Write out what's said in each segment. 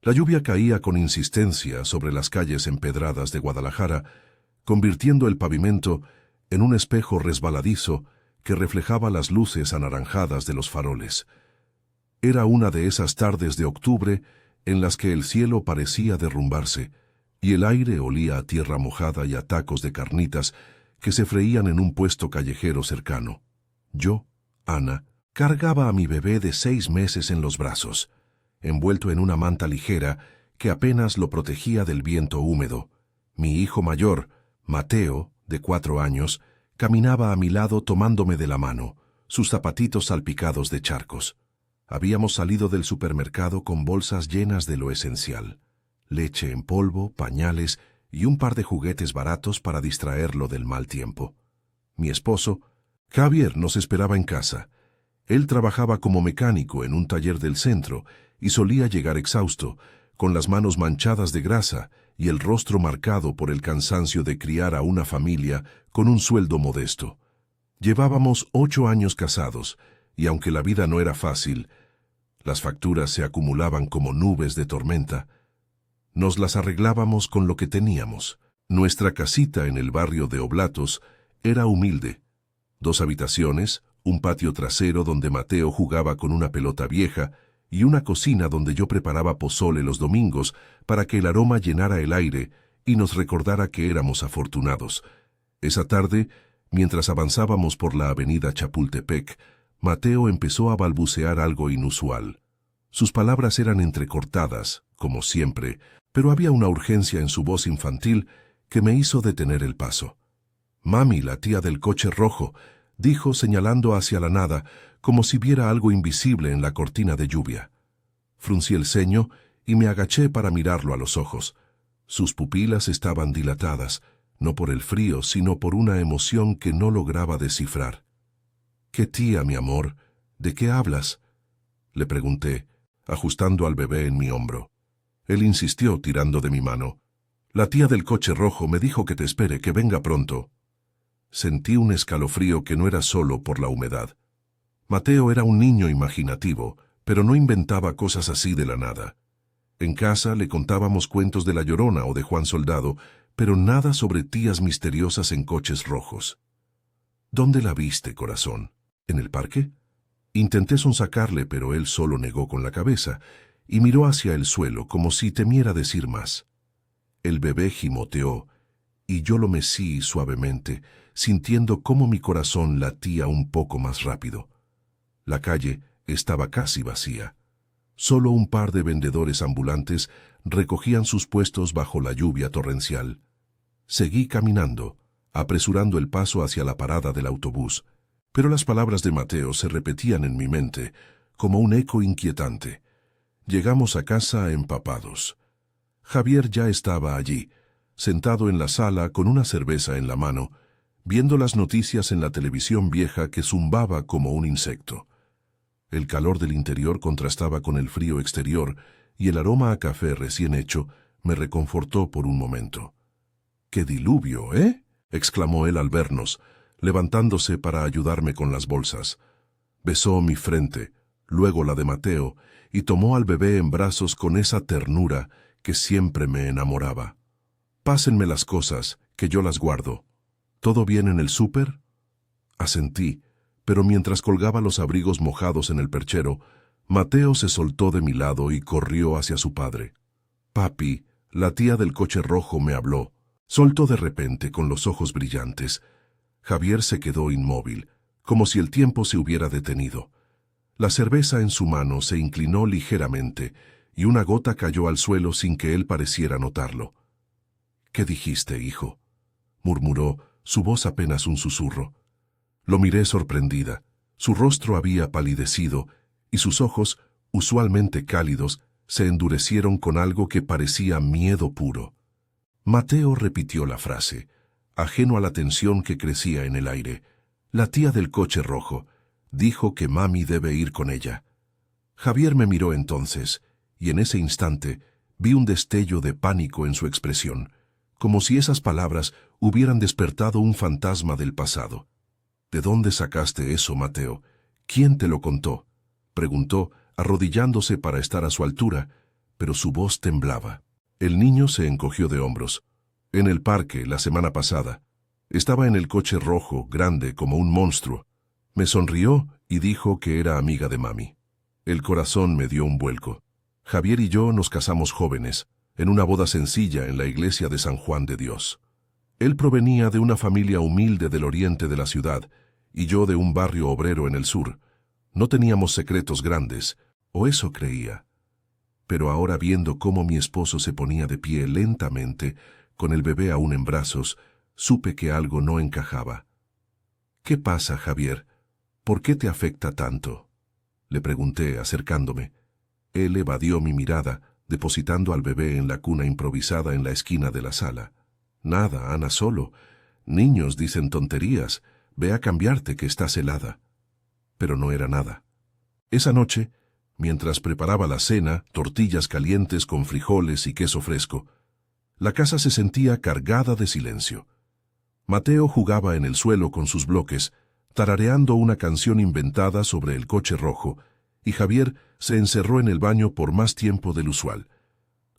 La lluvia caía con insistencia sobre las calles empedradas de Guadalajara, convirtiendo el pavimento en un espejo resbaladizo que reflejaba las luces anaranjadas de los faroles. Era una de esas tardes de octubre en las que el cielo parecía derrumbarse y el aire olía a tierra mojada y a tacos de carnitas que se freían en un puesto callejero cercano. Yo, Ana, cargaba a mi bebé de 6 meses en los brazos, envuelto en una manta ligera que apenas lo protegía del viento húmedo. Mi hijo mayor, Mateo, de 4 años, caminaba a mi lado tomándome de la mano, sus zapatitos salpicados de charcos. Habíamos salido del supermercado con bolsas llenas de lo esencial: leche en polvo, pañales y un par de juguetes baratos para distraerlo del mal tiempo. Mi esposo, Javier, nos esperaba en casa. Él trabajaba como mecánico en un taller del centro y solía llegar exhausto, con las manos manchadas de grasa y el rostro marcado por el cansancio de criar a una familia con un sueldo modesto. Llevábamos 8 años casados, y aunque la vida no era fácil, las facturas se acumulaban como nubes de tormenta, nos las arreglábamos con lo que teníamos. Nuestra casita en el barrio de Oblatos era humilde: 2 habitaciones, un patio trasero donde Mateo jugaba con una pelota vieja y una cocina donde yo preparaba pozole los domingos para que el aroma llenara el aire y nos recordara que éramos afortunados. Esa tarde, mientras avanzábamos por la avenida Chapultepec, Mateo empezó a balbucear algo inusual. Sus palabras eran entrecortadas, como siempre, pero había una urgencia en su voz infantil que me hizo detener el paso. «Mami, la tía del coche rojo», dijo señalando hacia la nada, como si viera algo invisible en la cortina de lluvia. Fruncí el ceño y me agaché para mirarlo a los ojos. Sus pupilas estaban dilatadas, no por el frío, sino por una emoción que no lograba descifrar. «¿Qué tía, mi amor? ¿De qué hablas?», le pregunté, ajustando al bebé en mi hombro. Él insistió, tirando de mi mano. «La tía del coche rojo me dijo que te espere, que venga pronto». Sentí un escalofrío que no era solo por la humedad. Mateo era un niño imaginativo, pero no inventaba cosas así de la nada. En casa le contábamos cuentos de La Llorona o de Juan Soldado, pero nada sobre tías misteriosas en coches rojos. «¿Dónde la viste, corazón? ¿En el parque?». Intenté sonsacarle, pero él solo negó con la cabeza y miró hacia el suelo como si temiera decir más. El bebé gimoteó y yo lo mecí suavemente, sintiendo cómo mi corazón latía un poco más rápido. La calle estaba casi vacía. Solo un par de vendedores ambulantes recogían sus puestos bajo la lluvia torrencial. Seguí caminando, apresurando el paso hacia la parada del autobús, pero las palabras de Mateo se repetían en mi mente como un eco inquietante. Llegamos a casa empapados. Javier ya estaba allí, sentado en la sala con una cerveza en la mano, viendo las noticias en la televisión vieja que zumbaba como un insecto. El calor del interior contrastaba con el frío exterior y el aroma a café recién hecho me reconfortó por un momento. «¡Qué diluvio, eh!», exclamó él al vernos, levantándose para ayudarme con las bolsas. Besó mi frente, luego la de Mateo, y tomó al bebé en brazos con esa ternura que siempre me enamoraba. «Pásenme las cosas, que yo las guardo». «¿Todo bien en el súper?». Asentí, pero mientras colgaba los abrigos mojados en el perchero, Mateo se soltó de mi lado y corrió hacia su padre. «Papi, la tía del coche rojo me habló», soltó de repente con los ojos brillantes. Javier se quedó inmóvil, como si el tiempo se hubiera detenido. La cerveza en su mano se inclinó ligeramente y una gota cayó al suelo sin que él pareciera notarlo. «¿Qué dijiste, hijo?», murmuró, su voz apenas un susurro. Lo miré sorprendida. Su rostro había palidecido y sus ojos, usualmente cálidos, se endurecieron con algo que parecía miedo puro. Mateo repitió la frase, ajeno a la tensión que crecía en el aire. «La tía del coche rojo dijo que mami debe ir con ella». Javier me miró entonces, y en ese instante vi un destello de pánico en su expresión, como si esas palabras hubieran despertado un fantasma del pasado. «¿De dónde sacaste eso, Mateo? ¿Quién te lo contó?», preguntó, arrodillándose para estar a su altura, pero su voz temblaba. El niño se encogió de hombros. En el parque, la semana pasada. Estaba en el coche rojo, grande como un monstruo. Me sonrió y dijo que era amiga de mami. El corazón me dio un vuelco. Javier y yo nos casamos jóvenes, en una boda sencilla en la iglesia de San Juan de Dios. Él provenía de una familia humilde del oriente de la ciudad, y yo de un barrio obrero en el sur. No teníamos secretos grandes, o eso creía. Pero ahora, viendo cómo mi esposo se ponía de pie lentamente, con el bebé aún en brazos, supe que algo no encajaba. «¿Qué pasa, Javier? ¿Por qué te afecta tanto?», le pregunté, acercándome. Él evadió mi mirada, depositando al bebé en la cuna improvisada en la esquina de la sala. «Nada, Ana, solo. Niños dicen tonterías. Ve a cambiarte, que estás helada». Pero no era nada. Esa noche, mientras preparaba la cena, tortillas calientes con frijoles y queso fresco, la casa se sentía cargada de silencio. Mateo jugaba en el suelo con sus bloques, tarareando una canción inventada sobre el coche rojo, y Javier se encerró en el baño por más tiempo del usual.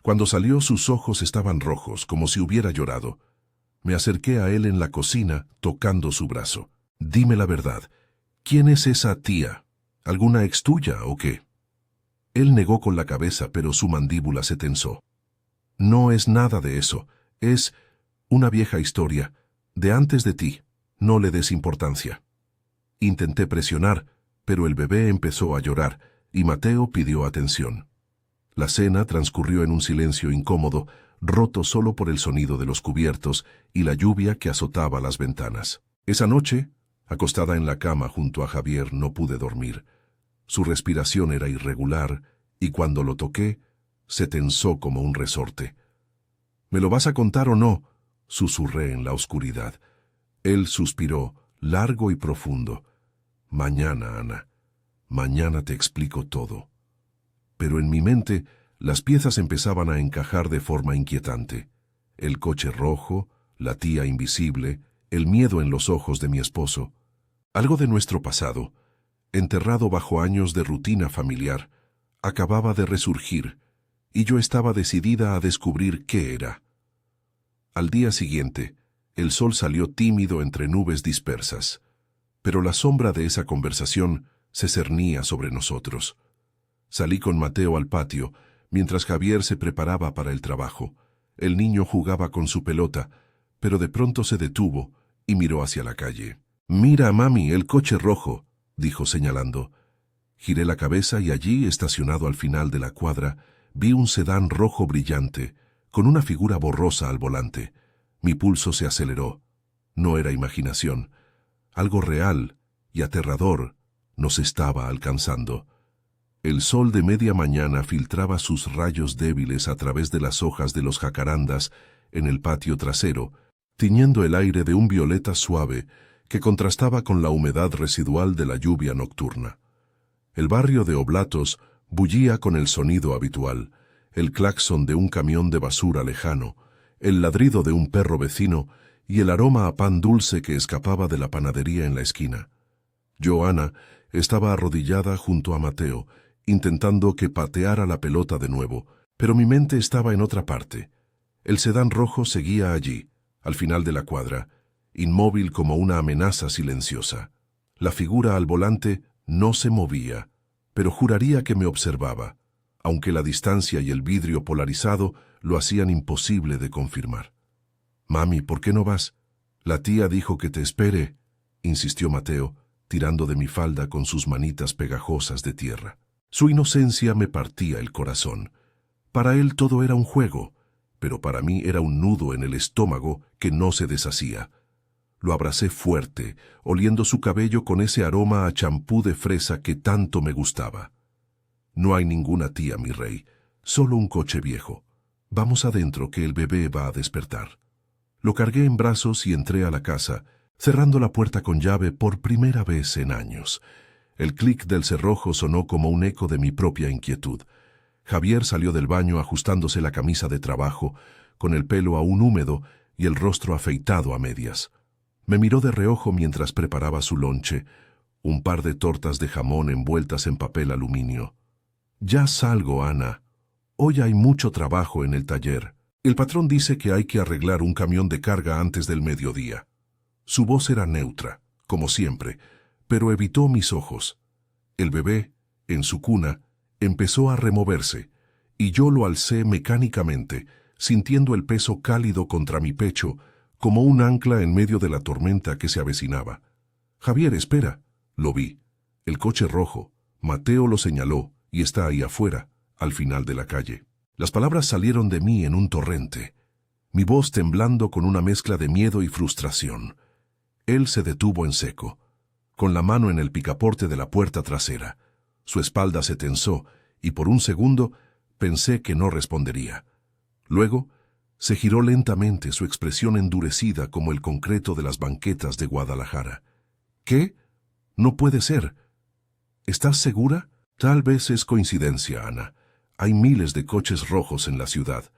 Cuando salió, sus ojos estaban rojos, como si hubiera llorado. Me acerqué a él en la cocina, tocando su brazo. «Dime la verdad. ¿Quién es esa tía? ¿Alguna ex tuya o qué?». Él negó con la cabeza, pero su mandíbula se tensó. «No es nada de eso. Es una vieja historia, de antes de ti. No le des importancia». Intenté presionar, pero el bebé empezó a llorar, y Mateo pidió atención. La cena transcurrió en un silencio incómodo, roto solo por el sonido de los cubiertos y la lluvia que azotaba las ventanas. Esa noche, acostada en la cama junto a Javier, no pude dormir. Su respiración era irregular, y cuando lo toqué, se tensó como un resorte. «¿Me lo vas a contar o no?», susurré en la oscuridad. Él suspiró, largo y profundo. «Mañana, Ana. Mañana te explico todo». Pero en mi mente, las piezas empezaban a encajar de forma inquietante. El coche rojo, la tía invisible, el miedo en los ojos de mi esposo. Algo de nuestro pasado, enterrado bajo años de rutina familiar, acababa de resurgir, y yo estaba decidida a descubrir qué era. Al día siguiente, el sol salió tímido entre nubes dispersas, pero la sombra de esa conversación se cernía sobre nosotros. Salí con Mateo al patio, mientras Javier se preparaba para el trabajo. El niño jugaba con su pelota, pero de pronto se detuvo y miró hacia la calle. «Mira, mami, el coche rojo», dijo señalando. Giré la cabeza y allí, estacionado al final de la cuadra, vi un sedán rojo brillante, con una figura borrosa al volante. Mi pulso se aceleró. No era imaginación. Algo real y aterrador nos estaba alcanzando. El sol de media mañana filtraba sus rayos débiles a través de las hojas de los jacarandas en el patio trasero, tiñendo el aire de un violeta suave que contrastaba con la humedad residual de la lluvia nocturna. El barrio de Oblatos bullía con el sonido habitual, el claxon de un camión de basura lejano, el ladrido de un perro vecino y el aroma a pan dulce que escapaba de la panadería en la esquina. Joana estaba arrodillada junto a Mateo, intentando que pateara la pelota de nuevo, pero mi mente estaba en otra parte. El sedán rojo seguía allí, al final de la cuadra, inmóvil como una amenaza silenciosa. La figura al volante no se movía, pero juraría que me observaba, aunque la distancia y el vidrio polarizado lo hacían imposible de confirmar. «Mami, ¿por qué no vas? La tía dijo que te espere», insistió Mateo, tirando de mi falda con sus manitas pegajosas de tierra. Su inocencia me partía el corazón. Para él todo era un juego, pero para mí era un nudo en el estómago que no se deshacía. Lo abracé fuerte, oliendo su cabello con ese aroma a champú de fresa que tanto me gustaba. «No hay ninguna tía, mi rey, solo un coche viejo. Vamos adentro, que el bebé va a despertar». Lo cargué en brazos y entré a la casa, cerrando la puerta con llave por primera vez en años. El clic del cerrojo sonó como un eco de mi propia inquietud. Javier salió del baño ajustándose la camisa de trabajo, con el pelo aún húmedo y el rostro afeitado a medias. Me miró de reojo mientras preparaba su lonche, un par de tortas de jamón envueltas en papel aluminio. «Ya salgo, Ana», Hoy hay mucho trabajo en el taller. El patrón dice que hay que arreglar un camión de carga antes del mediodía. Su voz era neutra, como siempre, pero evitó mis ojos. El bebé, en su cuna, empezó a removerse, y yo lo alcé mecánicamente, sintiendo el peso cálido contra mi pecho, como un ancla en medio de la tormenta que se avecinaba. «Javier, espera», lo vi. El coche rojo. Mateo lo señaló, y está ahí afuera, al final de la calle. Las palabras salieron de mí en un torrente, mi voz temblando con una mezcla de miedo y frustración. Él se detuvo en seco, con la mano en el picaporte de la puerta trasera. Su espalda se tensó, y por un segundo pensé que no respondería. Luego, se giró lentamente, su expresión endurecida como el concreto de las banquetas de Guadalajara. «¿Qué? No puede ser. ¿Estás segura? Tal vez es coincidencia, Ana. Hay miles de coches rojos en la ciudad.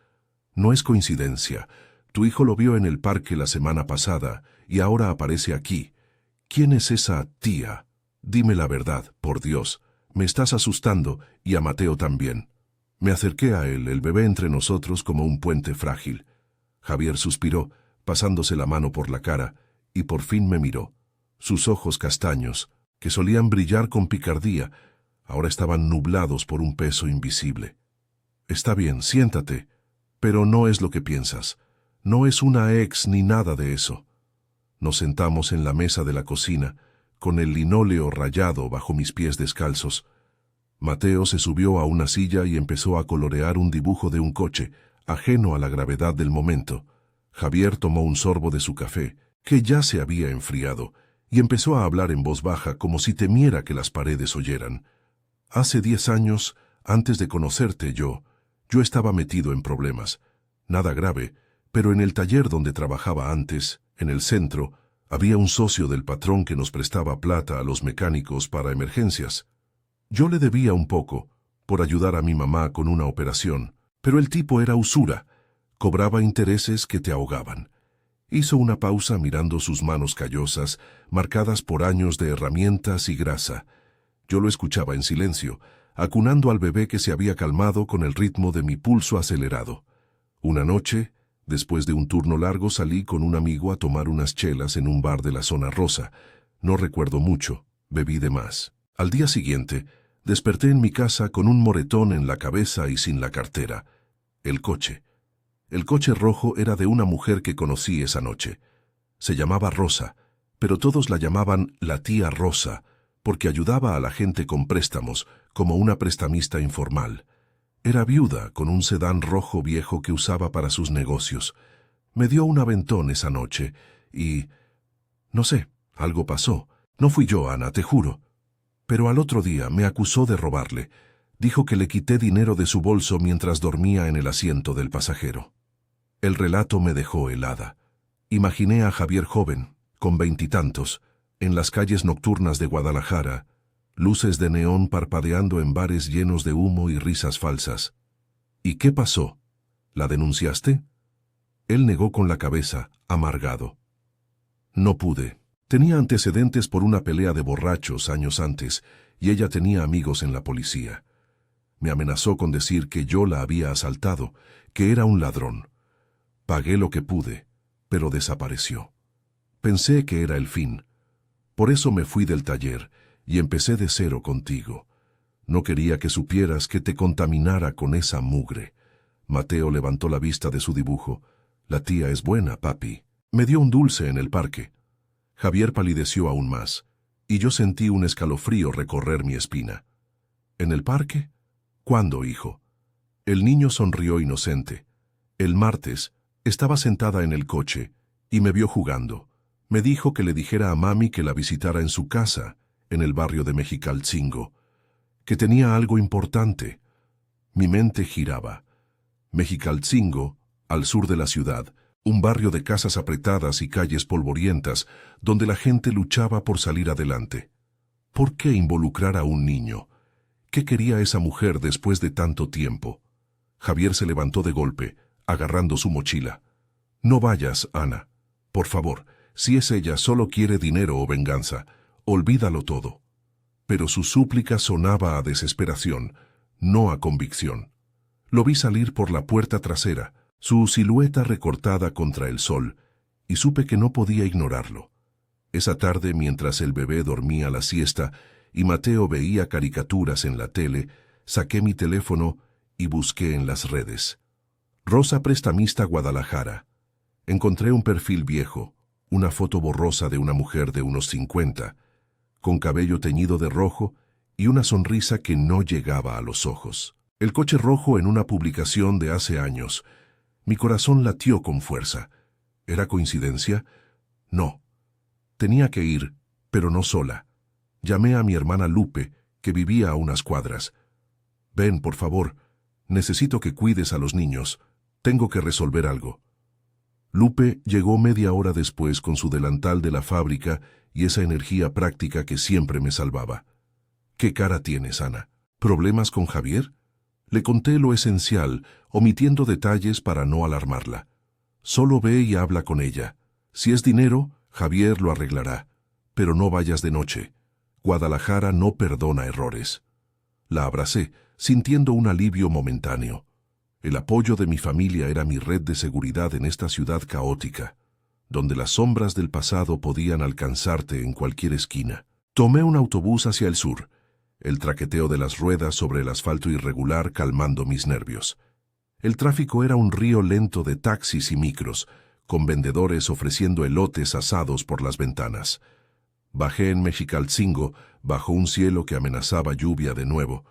No es coincidencia. Tu hijo lo vio en el parque la semana pasada y ahora aparece aquí. ¿Quién es esa tía? Dime la verdad, por Dios. Me estás asustando, y a Mateo también». Me acerqué a él, el bebé entre nosotros como un puente frágil. Javier suspiró, pasándose la mano por la cara, y por fin me miró. Sus ojos castaños, que solían brillar con picardía, ahora estaban nublados por un peso invisible. «Está bien, siéntate, pero no es lo que piensas. No es una ex ni nada de eso». Nos sentamos en la mesa de la cocina, con el linóleo rayado bajo mis pies descalzos. Mateo se subió a una silla y empezó a colorear un dibujo de un coche, ajeno a la gravedad del momento. Javier tomó un sorbo de su café, que ya se había enfriado, y empezó a hablar en voz baja como si temiera que las paredes oyeran. «Hace 10 años, antes de conocerte yo estaba metido en problemas. Nada grave, pero en el taller donde trabajaba antes, en el centro, había un socio del patrón que nos prestaba plata a los mecánicos para emergencias. Yo le debía un poco, por ayudar a mi mamá con una operación, pero el tipo era usura, cobraba intereses que te ahogaban». Hizo una pausa mirando sus manos callosas, marcadas por años de herramientas y grasa. Yo lo escuchaba en silencio, acunando al bebé que se había calmado con el ritmo de mi pulso acelerado. Una noche, después de un turno largo, salí con un amigo a tomar unas chelas en un bar de la zona rosa. No recuerdo mucho, bebí de más. Al día siguiente, desperté en mi casa con un moretón en la cabeza y sin la cartera. El coche rojo era de una mujer que conocí esa noche. Se llamaba Rosa, pero todos la llamaban la tía Rosa, porque ayudaba a la gente con préstamos, como una prestamista informal. Era viuda, con un sedán rojo viejo que usaba para sus negocios. Me dio un aventón esa noche y... no sé, algo pasó. No fui yo, Ana, te juro. Pero al otro día me acusó de robarle. Dijo que le quité dinero de su bolso mientras dormía en el asiento del pasajero. El relato me dejó helada. Imaginé a Javier joven, con 20 y tantos, en las calles nocturnas de Guadalajara, luces de neón parpadeando en bares llenos de humo y risas falsas. ¿Y qué pasó? ¿La denunciaste? Él negó con la cabeza, amargado. No pude. Tenía antecedentes por una pelea de borrachos años antes, y ella tenía amigos en la policía. Me amenazó con decir que yo la había asaltado, que era un ladrón. Pagué lo que pude, pero desapareció. Pensé que era el fin. Por eso me fui del taller y empecé de cero contigo. No quería que supieras que te contaminara con esa mugre. Mateo levantó la vista de su dibujo. La tía es buena, papi. Me dio un dulce en el parque. Javier palideció aún más, y yo sentí un escalofrío recorrer mi espina. ¿En el parque? ¿Cuándo, hijo? El niño sonrió inocente. El martes, estaba sentada en el coche y me vio jugando. Me dijo que le dijera a mami que la visitara en su casa, en el barrio de Mexicalcingo, que tenía algo importante. Mi mente giraba. Mexicalcingo, al sur de la ciudad, un barrio de casas apretadas y calles polvorientas, donde la gente luchaba por salir adelante. ¿Por qué involucrar a un niño? ¿Qué quería esa mujer después de tanto tiempo? Javier se levantó de golpe, agarrando su mochila. No vayas, Ana. Por favor, si es ella, solo quiere dinero o venganza. Olvídalo todo. Pero su súplica sonaba a desesperación, no a convicción. Lo vi salir por la puerta trasera, su silueta recortada contra el sol, y supe que no podía ignorarlo. Esa tarde, mientras el bebé dormía la siesta y Mateo veía caricaturas en la tele, saqué mi teléfono y busqué en las redes. Rosa Prestamista Guadalajara. Encontré un perfil viejo, una foto borrosa de una mujer de unos 50, con cabello teñido de rojo y una sonrisa que no llegaba a los ojos. El coche rojo en una publicación de hace años. Mi corazón latió con fuerza. ¿Era coincidencia? No. Tenía que ir, pero no sola. Llamé a mi hermana Lupe, que vivía a unas cuadras. Ven, por favor. Necesito que cuides a los niños. Tengo que resolver algo. Lupe llegó media hora después con su delantal de la fábrica y esa energía práctica que siempre me salvaba. ¿Qué cara tienes, Ana? ¿Problemas con Javier? Le conté lo esencial, omitiendo detalles para no alarmarla. Solo ve y habla con ella. Si es dinero, Javier lo arreglará. Pero no vayas de noche. Guadalajara no perdona errores. La abracé, sintiendo un alivio momentáneo. El apoyo de mi familia era mi red de seguridad en esta ciudad caótica, donde las sombras del pasado podían alcanzarte en cualquier esquina. Tomé un autobús hacia el sur, el traqueteo de las ruedas sobre el asfalto irregular calmando mis nervios. El tráfico era un río lento de taxis y micros, con vendedores ofreciendo elotes asados por las ventanas. Bajé en Mexicalcingo, bajo un cielo que amenazaba lluvia de nuevo,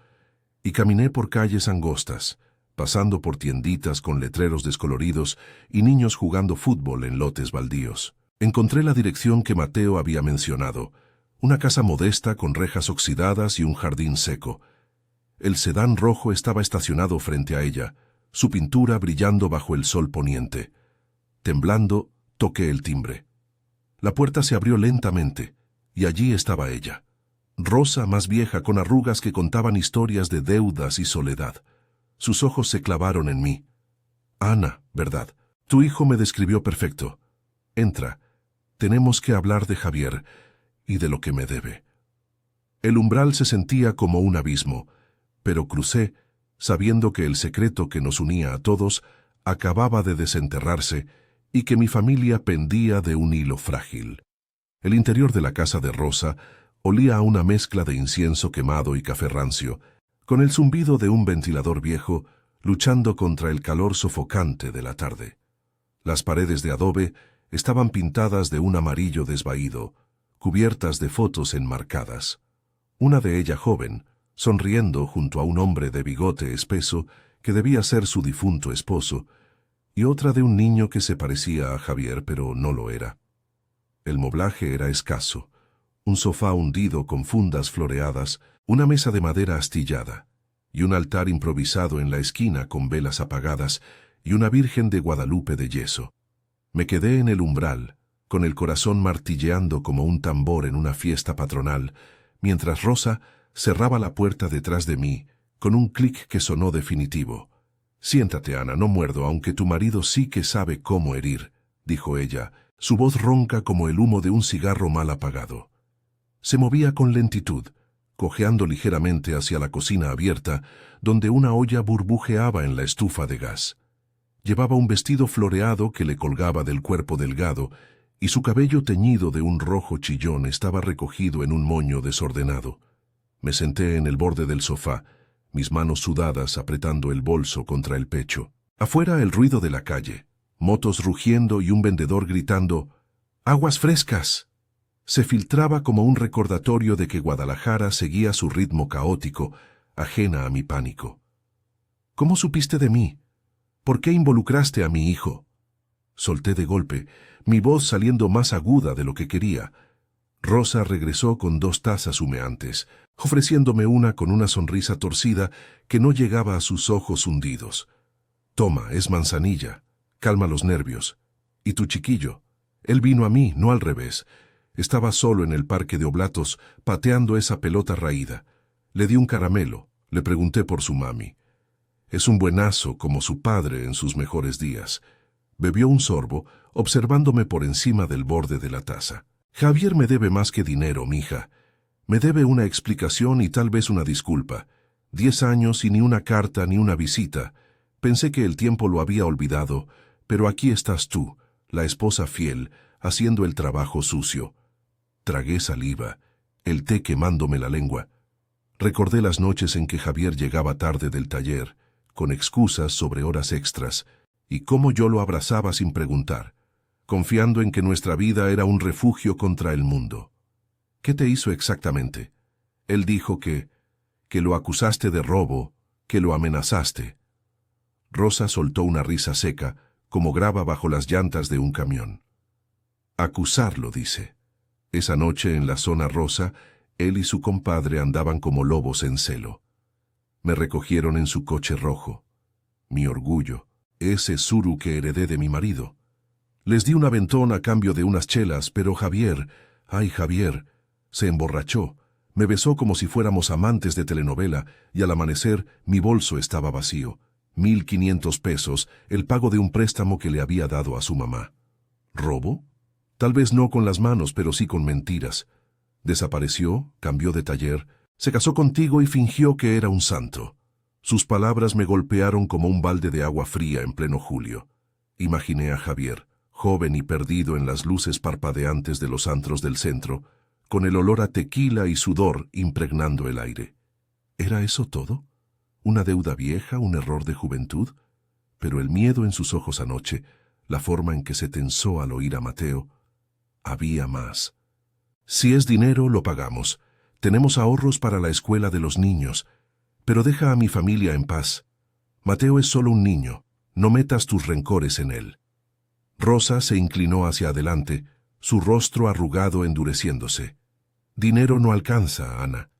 y caminé por calles angostas, pasando por tienditas con letreros descoloridos y niños jugando fútbol en lotes baldíos. Encontré la dirección que Mateo había mencionado, una casa modesta con rejas oxidadas y un jardín seco. El sedán rojo estaba estacionado frente a ella, su pintura brillando bajo el sol poniente. Temblando, toqué el timbre. La puerta se abrió lentamente, y allí estaba ella. Rosa, más vieja, con arrugas que contaban historias de deudas y soledad. Sus ojos se clavaron en mí. Ana, ¿verdad? Tu hijo me describió perfecto. Entra. Tenemos que hablar de Javier y de lo que me debe. El umbral se sentía como un abismo, pero crucé, sabiendo que el secreto que nos unía a todos acababa de desenterrarse y que mi familia pendía de un hilo frágil. El interior de la casa de Rosa olía a una mezcla de incienso quemado y café rancio, con el zumbido de un ventilador viejo luchando contra el calor sofocante de la tarde. Las paredes de adobe estaban pintadas de un amarillo desvaído, cubiertas de fotos enmarcadas. Una de ellas joven, sonriendo junto a un hombre de bigote espeso que debía ser su difunto esposo, y otra de un niño que se parecía a Javier pero no lo era. El moblaje era escaso, un sofá hundido con fundas floreadas, una mesa de madera astillada, y un altar improvisado en la esquina con velas apagadas y una Virgen de Guadalupe de yeso. Me quedé en el umbral, con el corazón martilleando como un tambor en una fiesta patronal, mientras Rosa cerraba la puerta detrás de mí, con un clic que sonó definitivo. «Siéntate, Ana, no muerdo, aunque tu marido sí que sabe cómo herir», dijo ella, su voz ronca como el humo de un cigarro mal apagado. Se movía con lentitud, cojeando ligeramente hacia la cocina abierta, donde una olla burbujeaba en la estufa de gas. Llevaba un vestido floreado que le colgaba del cuerpo delgado, y su cabello teñido de un rojo chillón estaba recogido en un moño desordenado. Me senté en el borde del sofá, mis manos sudadas apretando el bolso contra el pecho. Afuera el ruido de la calle, motos rugiendo y un vendedor gritando «¡Aguas frescas!». Se filtraba como un recordatorio de que Guadalajara seguía su ritmo caótico, ajena a mi pánico. «¿Cómo supiste de mí? ¿Por qué involucraste a mi hijo?». Solté de golpe, mi voz saliendo más aguda de lo que quería. Rosa regresó con 2 tazas humeantes, ofreciéndome una con una sonrisa torcida que no llegaba a sus ojos hundidos. «Toma, es manzanilla. Calma los nervios. ¿Y tu chiquillo? Él vino a mí, no al revés. Estaba solo en el parque de Oblatos, pateando esa pelota raída. Le di un caramelo, le pregunté por su mami. Es un buenazo como su padre en sus mejores días». Bebió un sorbo, observándome por encima del borde de la taza. «Javier me debe más que dinero, mija. Me debe una explicación y tal vez una disculpa. 10 años y ni una carta ni una visita. Pensé que el tiempo lo había olvidado, pero aquí estás tú, la esposa fiel, haciendo el trabajo sucio. Tragué saliva, el té quemándome la lengua. Recordé las noches en que Javier llegaba tarde del taller, con excusas sobre horas extras, y cómo yo lo abrazaba sin preguntar, confiando en que nuestra vida era un refugio contra el mundo. ¿Qué te hizo exactamente? Él dijo que lo acusaste de robo, que lo amenazaste. Rosa soltó una risa seca, como grava bajo las llantas de un camión. Acusarlo, dice. Esa noche en la zona rosa, él y su compadre andaban como lobos en celo. Me recogieron en su coche rojo. Mi orgullo, ese suru que heredé de mi marido. Les di un aventón a cambio de unas chelas, pero Javier, ay Javier, se emborrachó. Me besó como si fuéramos amantes de telenovela y al amanecer mi bolso estaba vacío. 1,500 pesos, el pago de un préstamo que le había dado a su mamá. ¿Robo? Tal vez no con las manos, pero sí con mentiras. Desapareció, cambió de taller, se casó contigo y fingió que era un santo. Sus palabras me golpearon como un balde de agua fría en pleno julio. Imaginé a Javier, joven y perdido en las luces parpadeantes de los antros del centro, con el olor a tequila y sudor impregnando el aire. ¿Era eso todo? ¿Una deuda vieja, un error de juventud? Pero el miedo en sus ojos anoche, la forma en que se tensó al oír a Mateo, había más. Si es dinero, lo pagamos. Tenemos ahorros para la escuela de los niños. Pero deja a mi familia en paz. Mateo es solo un niño. No metas tus rencores en él. Rosa se inclinó hacia adelante, su rostro arrugado endureciéndose. Dinero no alcanza, Ana.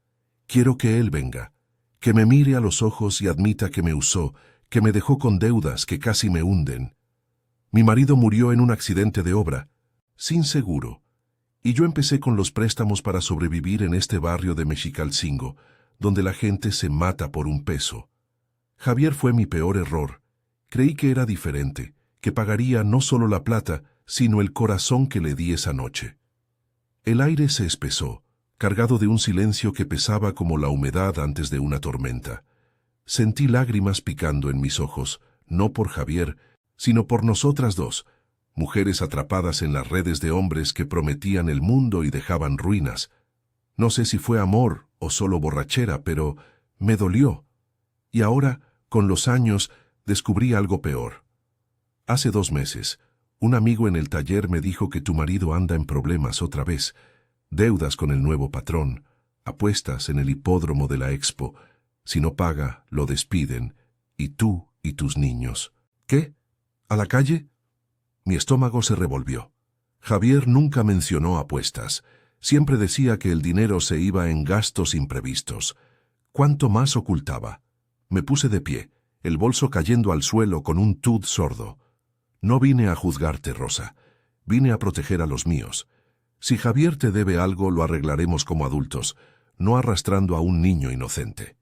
Quiero que él venga, que me mire a los ojos y admita que me usó, que me dejó con deudas que casi me hunden. Mi marido murió en un accidente de obra, sin seguro, y yo empecé con los préstamos para sobrevivir en este barrio de Mexicalcingo, donde la gente se mata por un peso. Javier fue mi peor error. Creí que era diferente, que pagaría no solo la plata, sino el corazón que le di esa noche. El aire se espesó, cargado de un silencio que pesaba como la humedad antes de una tormenta. Sentí lágrimas picando en mis ojos, no por Javier, sino por nosotras dos, mujeres atrapadas en las redes de hombres que prometían el mundo y dejaban ruinas. No sé si fue amor o solo borrachera, pero me dolió. Y ahora, con los años, descubrí algo peor. Hace 2 meses, un amigo en el taller me dijo que tu marido anda en problemas otra vez, deudas con el nuevo patrón, apuestas en el hipódromo de la Expo. Si no paga, lo despiden, y tú y tus niños. ¿Qué? ¿A la calle? Mi estómago se revolvió. Javier nunca mencionó apuestas. Siempre decía que el dinero se iba en gastos imprevistos. ¿Cuánto más ocultaba? Me puse de pie, el bolso cayendo al suelo con un tud sordo. No vine a juzgarte, Rosa. Vine a proteger a los míos. Si Javier te debe algo, lo arreglaremos como adultos, no arrastrando a un niño inocente.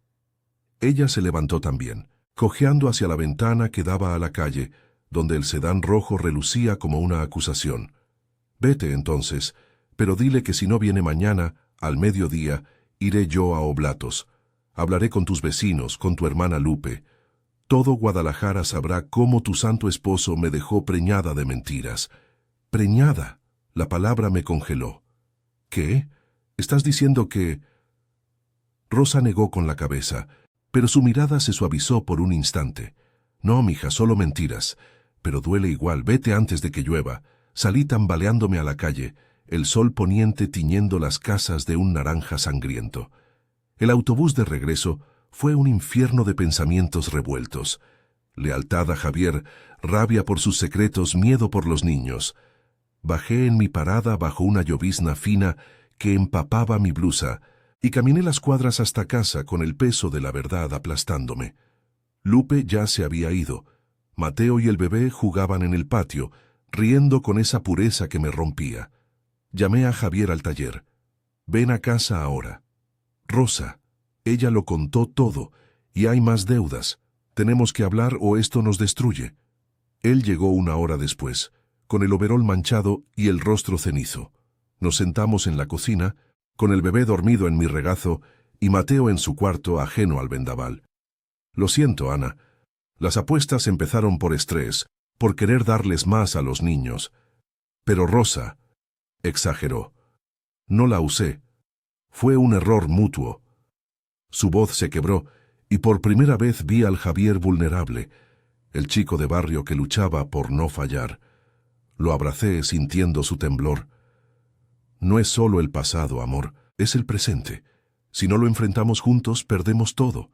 Ella se levantó también, cojeando hacia la ventana que daba a la calle, donde el sedán rojo relucía como una acusación. Vete entonces, pero dile que si no viene mañana, al mediodía, iré yo a Oblatos. Hablaré con tus vecinos, con tu hermana Lupe. Todo Guadalajara sabrá cómo tu santo esposo me dejó preñada de mentiras. Preñada. La palabra me congeló. ¿Qué? ¿Estás diciendo que...? Rosa negó con la cabeza, pero su mirada se suavizó por un instante. No, mija, solo mentiras. Pero duele igual, vete antes de que llueva. Salí tambaleándome a la calle, el sol poniente tiñendo las casas de un naranja sangriento. El autobús de regreso fue un infierno de pensamientos revueltos. Lealtad a Javier, rabia por sus secretos, miedo por los niños. Bajé en mi parada bajo una llovizna fina que empapaba mi blusa y caminé las cuadras hasta casa con el peso de la verdad aplastándome. Lupe ya se había ido. Mateo y el bebé jugaban en el patio, riendo con esa pureza que me rompía. Llamé a Javier al taller. Ven a casa ahora. Rosa, ella lo contó todo, y hay más deudas. Tenemos que hablar o esto nos destruye. Él llegó 1 hora después, con el overol manchado y el rostro cenizo. Nos sentamos en la cocina, con el bebé dormido en mi regazo y Mateo en su cuarto ajeno al vendaval. Lo siento, Ana. Las apuestas empezaron por estrés, por querer darles más a los niños. Pero Rosa exageró. No la usé. Fue un error mutuo. Su voz se quebró, y por primera vez vi al Javier vulnerable, el chico de barrio que luchaba por no fallar. Lo abracé sintiendo su temblor. No es solo el pasado, amor, es el presente. Si no lo enfrentamos juntos, perdemos todo.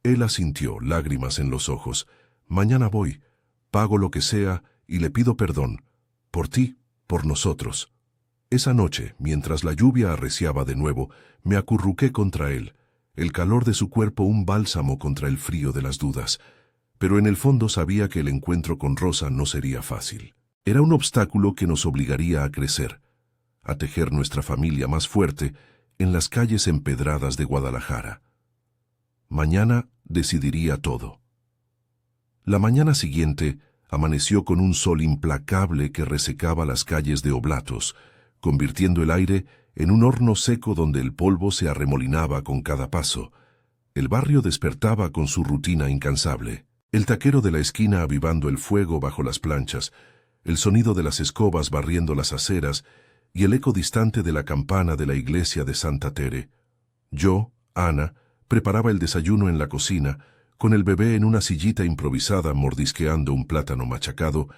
Él asintió, lágrimas en los ojos. Mañana voy, pago lo que sea y le pido perdón. Por ti, por nosotros. Esa noche, mientras la lluvia arreciaba de nuevo, me acurruqué contra él, el calor de su cuerpo un bálsamo contra el frío de las dudas. Pero en el fondo sabía que el encuentro con Rosa no sería fácil. Era un obstáculo que nos obligaría a crecer, a tejer nuestra familia más fuerte en las calles empedradas de Guadalajara. Mañana decidiría todo. La mañana siguiente amaneció con un sol implacable que resecaba las calles de Oblatos, convirtiendo el aire en un horno seco donde el polvo se arremolinaba con cada paso. El barrio despertaba con su rutina incansable. El taquero de la esquina avivando el fuego bajo las planchas, el sonido de las escobas barriendo las aceras y el eco distante de la campana de la iglesia de Santa Tere. Yo, Ana, preparaba el desayuno en la cocina, con el bebé en una sillita improvisada mordisqueando un plátano machacado,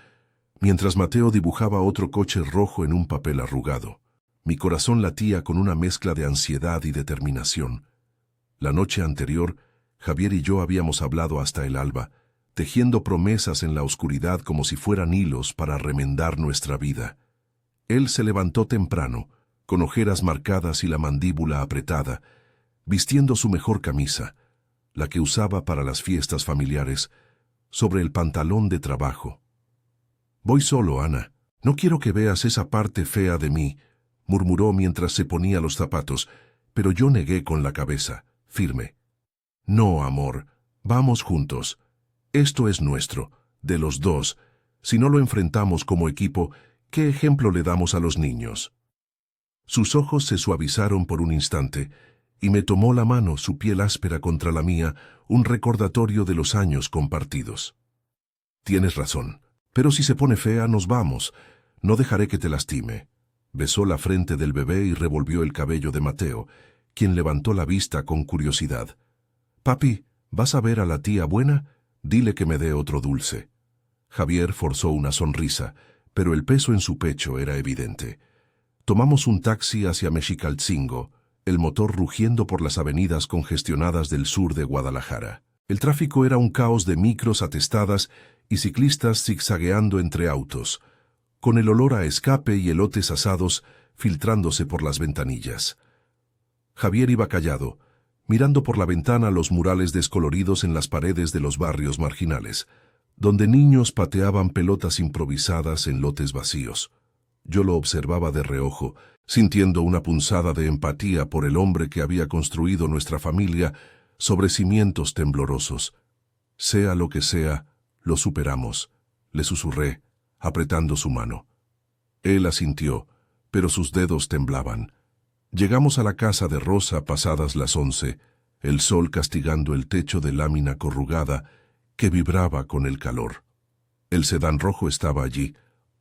mientras Mateo dibujaba otro coche rojo en un papel arrugado. Mi corazón latía con una mezcla de ansiedad y determinación. La noche anterior, Javier y yo habíamos hablado hasta el alba, tejiendo promesas en la oscuridad como si fueran hilos para remendar nuestra vida. Él se levantó temprano, con ojeras marcadas y la mandíbula apretada, vistiendo su mejor camisa, la que usaba para las fiestas familiares, sobre el pantalón de trabajo. «Voy solo, Ana. No quiero que veas esa parte fea de mí», murmuró mientras se ponía los zapatos, pero yo negué con la cabeza, firme. «No, amor, vamos juntos. Esto es nuestro, de los dos. Si no lo enfrentamos como equipo, ¿qué ejemplo le damos a los niños?». Sus ojos se suavizaron por un instante, y me tomó la mano, su piel áspera contra la mía, un recordatorio de los años compartidos. «Tienes razón, pero si se pone fea nos vamos. No dejaré que te lastime». Besó la frente del bebé y revolvió el cabello de Mateo, quien levantó la vista con curiosidad. «Papi, ¿vas a ver a la tía buena? Dile que me dé otro dulce». Javier forzó una sonrisa, pero el peso en su pecho era evidente. Tomamos un taxi hacia Mexicalcingo, el motor rugiendo por las avenidas congestionadas del sur de Guadalajara. El tráfico era un caos de micros atestadas y ciclistas zigzagueando entre autos, con el olor a escape y elotes asados filtrándose por las ventanillas. Javier iba callado, mirando por la ventana los murales descoloridos en las paredes de los barrios marginales, donde niños pateaban pelotas improvisadas en lotes vacíos. Yo lo observaba de reojo, sintiendo una punzada de empatía por el hombre que había construido nuestra familia sobre cimientos temblorosos. «Sea lo que sea, lo superamos», le susurré, apretando su mano. Él asintió, pero sus dedos temblaban. Llegamos a la casa de Rosa pasadas las 11, el sol castigando el techo de lámina corrugada que vibraba con el calor. El sedán rojo estaba allí,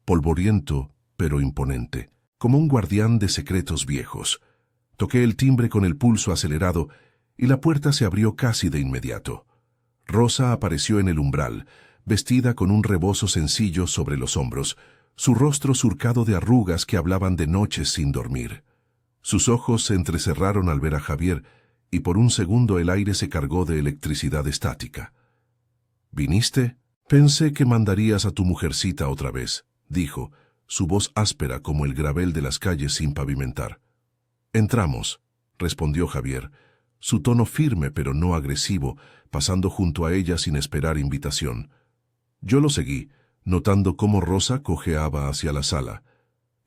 polvoriento pero imponente, como un guardián de secretos viejos. Toqué el timbre con el pulso acelerado y la puerta se abrió casi de inmediato. Rosa apareció en el umbral, vestida con un rebozo sencillo sobre los hombros, su rostro surcado de arrugas que hablaban de noches sin dormir. Sus ojos se entrecerraron al ver a Javier y por un segundo el aire se cargó de electricidad estática. «¿Viniste? Pensé que mandarías a tu mujercita otra vez», dijo, su voz áspera como el gravel de las calles sin pavimentar. «Entramos», respondió Javier, su tono firme pero no agresivo, pasando junto a ella sin esperar invitación. Yo lo seguí, notando cómo Rosa cojeaba hacia la sala.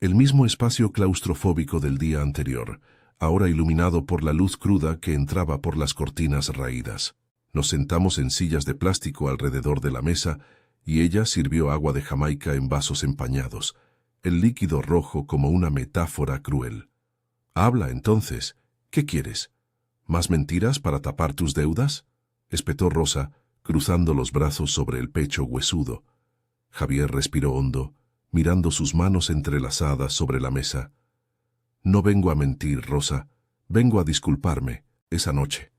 El mismo espacio claustrofóbico del día anterior, ahora iluminado por la luz cruda que entraba por las cortinas raídas. Nos sentamos en sillas de plástico alrededor de la mesa y ella sirvió agua de Jamaica en vasos empañados, el líquido rojo como una metáfora cruel. «Habla, entonces. ¿Qué quieres? ¿Más mentiras para tapar tus deudas?», espetó Rosa, cruzando los brazos sobre el pecho huesudo. Javier respiró hondo, mirando sus manos entrelazadas sobre la mesa. No vengo a mentir, Rosa. Vengo a disculparme. Esa noche.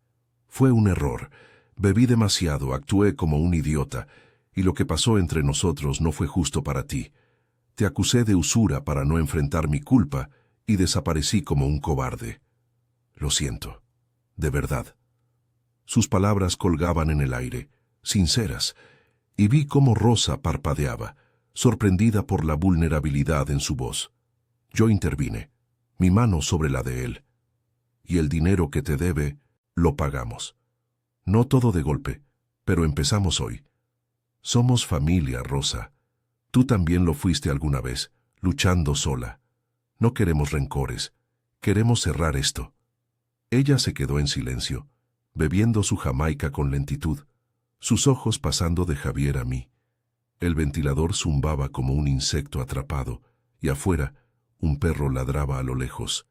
Fue un error. Bebí demasiado, actué como un idiota, y lo que pasó entre nosotros no fue justo para ti. Te acusé de usura para no enfrentar mi culpa y desaparecí como un cobarde. Lo siento. De verdad. Sus palabras colgaban en el aire, sinceras, y vi cómo Rosa parpadeaba, sorprendida por la vulnerabilidad en su voz. Yo intervine, mi mano sobre la de él. Y el dinero que te debe, lo pagamos. No todo de golpe, pero empezamos hoy. Somos familia, Rosa. Tú también lo fuiste alguna vez, luchando sola. No queremos rencores, queremos cerrar esto. Ella se quedó en silencio, bebiendo su jamaica con lentitud, sus ojos pasando de Javier a mí. El ventilador zumbaba como un insecto atrapado, y afuera, un perro ladraba a lo lejos.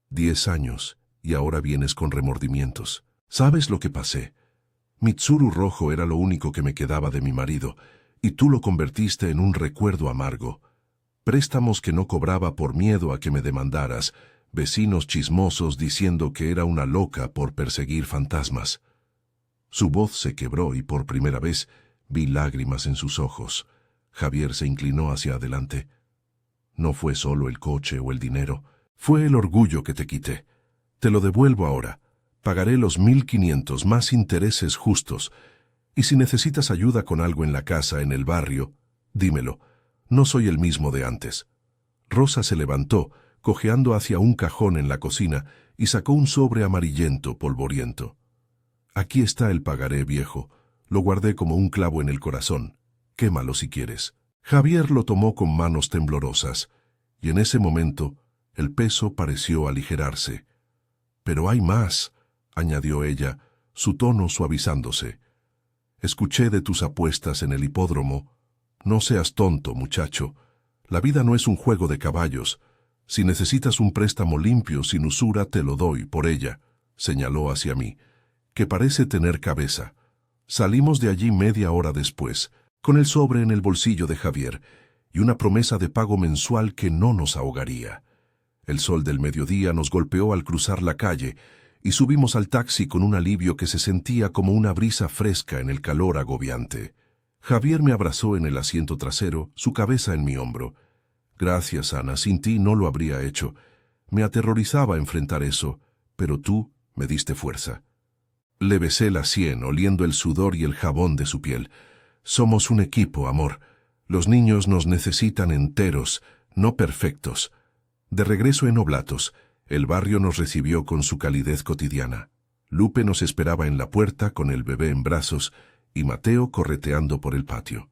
10 años, y ahora vienes con remordimientos. ¿Sabes lo que pasé? Mitsuru rojo era lo único que me quedaba de mi marido, y tú lo convertiste en un recuerdo amargo. Préstamos que no cobraba por miedo a que me demandaras, vecinos chismosos diciendo que era una loca por perseguir fantasmas. Su voz se quebró y por primera vez vi lágrimas en sus ojos. Javier se inclinó hacia adelante. No fue solo el coche o el dinero, fue el orgullo que te quité. Te lo devuelvo ahora. Pagaré los 1.500 más intereses justos. Y si necesitas ayuda con algo en la casa, en el barrio, dímelo. No soy el mismo de antes. Rosa se levantó, cojeando hacia un cajón en la cocina, y sacó un sobre amarillento, polvoriento. Aquí está el pagaré, viejo. Lo guardé como un clavo en el corazón. Quémalo si quieres. Javier lo tomó con manos temblorosas, y en ese momento el peso pareció aligerarse. Pero hay más, añadió ella, su tono suavizándose. Escuché de tus apuestas en el hipódromo. No seas tonto, muchacho. La vida no es un juego de caballos. Si necesitas un préstamo limpio, sin usura, te lo doy por ella, señaló hacia mí, que parece tener cabeza. Salimos de allí media hora después, con el sobre en el bolsillo de Javier, y una promesa de pago mensual que no nos ahogaría. El sol del mediodía nos golpeó al cruzar la calle, y subimos al taxi con un alivio que se sentía como una brisa fresca en el calor agobiante. Javier me abrazó en el asiento trasero, su cabeza en mi hombro. Gracias, Ana, sin ti no lo habría hecho. Me aterrorizaba enfrentar eso, pero tú me diste fuerza. Le besé la sien, oliendo el sudor y el jabón de su piel. Somos un equipo, amor. Los niños nos necesitan enteros, no perfectos. De regreso en Oblatos, el barrio nos recibió con su calidez cotidiana. Lupe nos esperaba en la puerta con el bebé en brazos y Mateo correteando por el patio.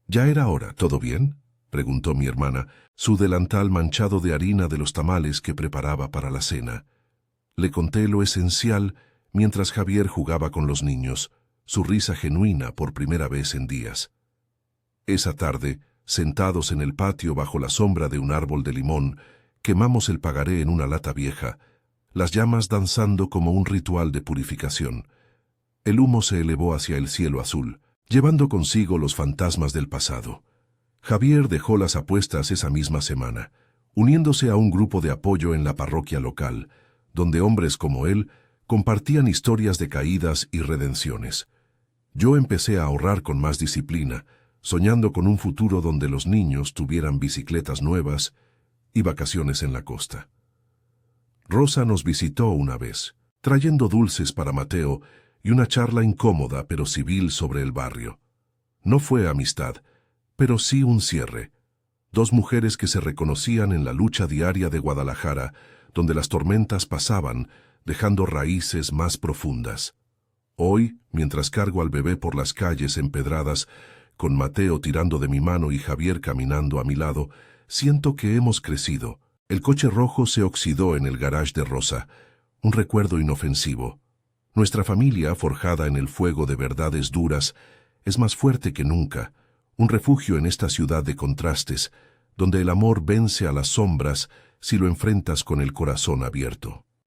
¿Ya era hora? ¿Todo bien?, preguntó mi hermana, su delantal manchado de harina de los tamales que preparaba para la cena. Le conté lo esencial mientras Javier jugaba con los niños, su risa genuina por primera vez en días. Esa tarde, sentados en el patio bajo la sombra de un árbol de limón, quemamos el pagaré en una lata vieja, las llamas danzando como un ritual de purificación. El humo se elevó hacia el cielo azul, llevando consigo los fantasmas del pasado. Javier dejó las apuestas esa misma semana, uniéndose a un grupo de apoyo en la parroquia local, donde hombres como él compartían historias de caídas y redenciones. Yo empecé a ahorrar con más disciplina, soñando con un futuro donde los niños tuvieran bicicletas nuevas y vacaciones en la costa. Rosa nos visitó una vez, trayendo dulces para Mateo y una charla incómoda pero civil sobre el barrio. No fue amistad, pero sí un cierre. Dos mujeres que se reconocían en la lucha diaria de Guadalajara, donde las tormentas pasaban, dejando raíces más profundas. Hoy, mientras cargo al bebé por las calles empedradas, con Mateo tirando de mi mano y Javier caminando a mi lado, siento que hemos crecido. El coche rojo se oxidó en el garage de Rosa, un recuerdo inofensivo. Nuestra familia, forjada en el fuego de verdades duras, es más fuerte que nunca, un refugio en esta ciudad de contrastes, donde el amor vence a las sombras si lo enfrentas con el corazón abierto.